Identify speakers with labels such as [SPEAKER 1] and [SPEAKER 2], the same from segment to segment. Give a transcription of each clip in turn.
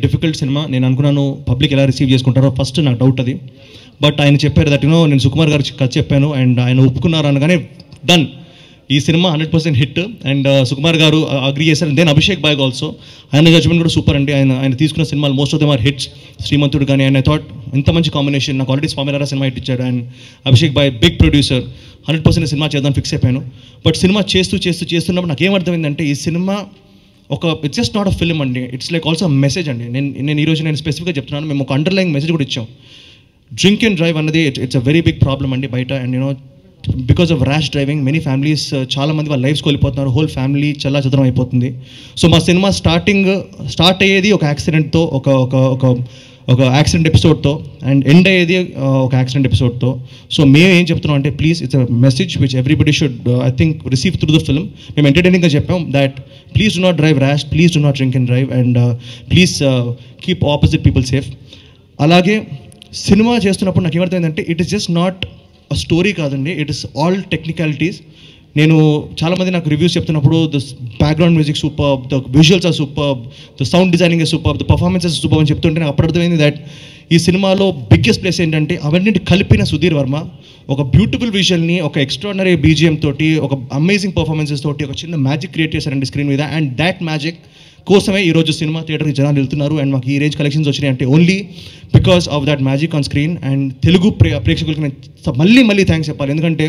[SPEAKER 1] Difficult cinema. నేను అనుకున్నాను public ఎలా రిసీవ్ చేసుకుంటారో ఫస్ట్ నాకు డౌట్ అది. బట్ ఆయన చెప్పారు దట్ నేను సుకుమార్ గారికి కథ చెప్పాను అండ్ ఆయన ఒప్పుకున్నారు అనగానే డన్, ఈ సినిమా 100% హిట్. అండ్ సుకుమార్ గారు అగ్రీ చేశారు. దెన్ అభిషేక్ బాయ్ ఆల్సో, ఆయన జడ్జ్మెంట్ కూడా సూపర్ అండి. ఆయన తీసుకున్న సినిమాలు most of them are hits. Srimanthudu కానీ, అండ్ ఐ థాట్ ఇంత మంచి కాంబినేషన్. నాకు ఆల్రెడీ స్వామినారా సినిమా హిట్ ఇచ్చాడు and Abhishek bhai big producer, 100% సినిమా చేద్దాం ఫిక్స్ అయిపోయాను. బట్ సినిమా చేస్తున్నప్పుడు నాకు ఏమర్థమైందంటే ఈ సినిమా it's just not a film అండి, ఇట్స్ లైక్ ఆల్సో మెసేజ్ అండి. నేను ఈరోజు స్పెసిఫిక్గా చెప్తున్నాను, మేము ఒక అండర్లైన్ మెసేజ్ కూడా ఇచ్చాం. డ్రింక్ అండ్ డ్రైవ్ అన్నది it's a very big problem అండి బయట. And because of rash driving many families, చాలామంది వాళ్ళ లైఫ్స్ కోల్పోతున్నారు, హోల్ ఫ్యామిలీ చల్లాచెదరం అయిపోతుంది. సో మా సినిమా స్టార్ట్ అయ్యేది ఒక యాక్సిడెంట్తో, ఒక యాక్సిడెంట్ ఎపిసోడ్తో, అండ్ ఎండ్ అయ్యేది ఒక యాక్సిడెంట్ ఎపిసోడ్తో. సో మేము ఏం చెప్తున్నాం అంటే please, it's a message which everybody should I think receive through the film. మేము ఎంటర్టైనింగ్గా చెప్పాం that please do not drive rash, please do not drink and drive, and please keep opposite people safe. అలాగే సినిమా చేస్తున్నప్పుడు నాకు ఏమర్థమైందంటే it is just not a story కాదండి, it is all technicalities. నేను చాలామంది నాకు రివ్యూస్ చెప్తున్నప్పుడు the background music super, the visuals are super, the sound designing super, the performances super అని చెప్తుంటే నాకు అప్పుడు అర్థమైంది దట్ ఈ సినిమాలో బిగ్గెస్ట్ ప్లేస్ ఏంటంటే అవన్నీ కలిపిన సుధీర్ వర్మ ఒక బ్యూటిఫుల్ విజువల్ని, ఒక ఎక్స్ట్రాడినరీ బీజిఎం తోటి, ఒక అమేజింగ్ పర్ఫార్మెన్సెస్ తోటి ఒక చిన్న మ్యాజిక్ క్రియేట్ చేశారండి స్క్రీన్ మీద. అండ్ దాట్ మ్యాజిక్ కోసమే ఈరోజు సినిమా థియేటర్కి జనాలు వెళ్తున్నారు అండ్ మాకు ఈ రేంజ్ కలెక్షన్స్ వచ్చినాయి అంటే only because of that magic on screen. And Telugu ప్రేక్షకులకి నేను మళ్ళీ థ్యాంక్స్ చెప్పాలి, ఎందుకంటే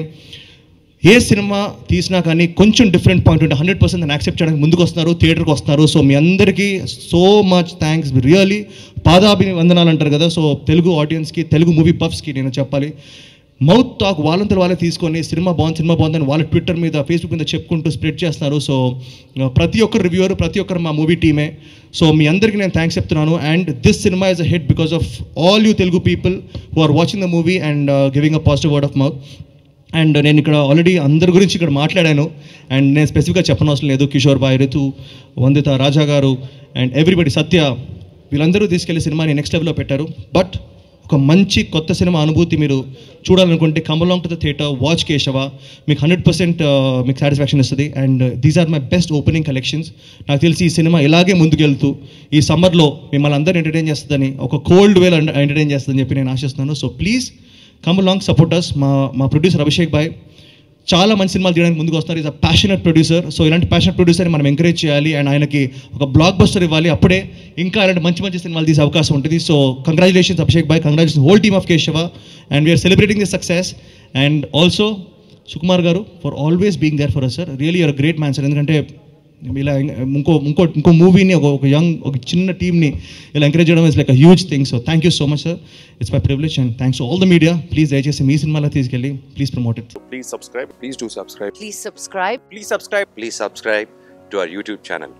[SPEAKER 1] ఏ సినిమా తీసినా కానీ కొంచెం డిఫరెంట్ పాయింట్ ఉంటే 100% దాన్ని యాక్సెప్ట్ చేయడానికి ముందుకు వస్తున్నారు, థియేటర్కి వస్తున్నారు. సో మీ అందరికీ సో మచ్ థ్యాంక్స్, రియలీ పాదాభివందనాలు అంటారు కదా. సో తెలుగు ఆడియన్స్కి, తెలుగు మూవీ పఫ్స్కి నేను చెప్పాలి, మౌత్ టాక్ వాళ్ళంతా వాళ్ళే తీసుకొని సినిమా బాగుందని వాళ్ళ ట్విట్టర్ మీద, ఫేస్బుక్ మీద చెప్పుకుంటూ స్ప్రెడ్ చేస్తున్నారు. సో ప్రతి ఒక్కరు రివ్యూవర్, ప్రతి ఒక్కరు మా మూవీ టీమే. సో మీ అందరికీ నేను థ్యాంక్స్ చెప్తున్నాను. And this cinema is a hit because of all you Telugu people who are watching the movie and giving a positive word of mouth. And నేను ఇక్కడ ఆల్రెడీ అందరి గురించి ఇక్కడ మాట్లాడాను అండ్ నేను స్పెసిఫిక్గా చెప్పనవసరం లేదు. కిషోర్ బాయ్, రితు, వందిత, రాజా గారు అండ్ ఎవ్రీబడి, సత్య, వీళ్ళందరూ తీసుకెళ్లి సినిమాని నెక్స్ట్ లెవెల్లో పెట్టారు. బట్ ఒక మంచి కొత్త సినిమా అనుభూతి మీరు చూడాలనుకుంటే come along to the theatre, watch Keshava, మీకు 100% మీకు సాటిస్ఫాక్షన్ ఇస్తుంది. And these are my best opening collections. నాకు తెలిసి ఈ సినిమా ఇలాగే ముందుకెళ్తూ ఈ సమ్మర్లో మిమ్మల్ని అందరూ ఎంటర్టైన్ చేస్తుందని, ఒక కోల్డ్ వేలో ఎంటర్టైన్ చేస్తుందని చెప్పి నేను ఆశిస్తున్నాను. So please come along, support us. మా ప్రొడ్యూసర్ అభిషేక్ బాయ్ చాలా మంచి సినిమాలు తీయడానికి ముందుకు వస్తున్నారు. Is a passionate producer. So ఇలాంటి ప్యాషనెట్ ప్రొడ్యూసర్ని మనం ఎంకరేజ్ చేయాలి అండ్ ఆయనకి ఒక బ్లాక్ బస్టర్ ఇవ్వాలి. అప్పుడే ఇంకా ఇలాంటి మంచి సినిమాలు తీసే అవకాశం ఉంటుంది. So congratulations Abhishek bhai, congratulations whole team of Keshava, and we are celebrating this success. And also Sukumar గారు for always being there for us sir. Really you are great man sir. ఎందుకంటే ఇలా ఇంకో మూవీని, ఒక చిన్న టీమ్ని ఇలా ఎంకరేజ్ చేయడం is like a huge thing. So thank you so much sir, it's my privilege and thanks to all the media. Please దయచేసి మీ సినిమాలో తీసుకెళ్ళి please promote it.
[SPEAKER 2] Please subscribe. Please do subscribe.
[SPEAKER 3] Please subscribe.
[SPEAKER 2] Please subscribe. Please subscribe to our YouTube channel.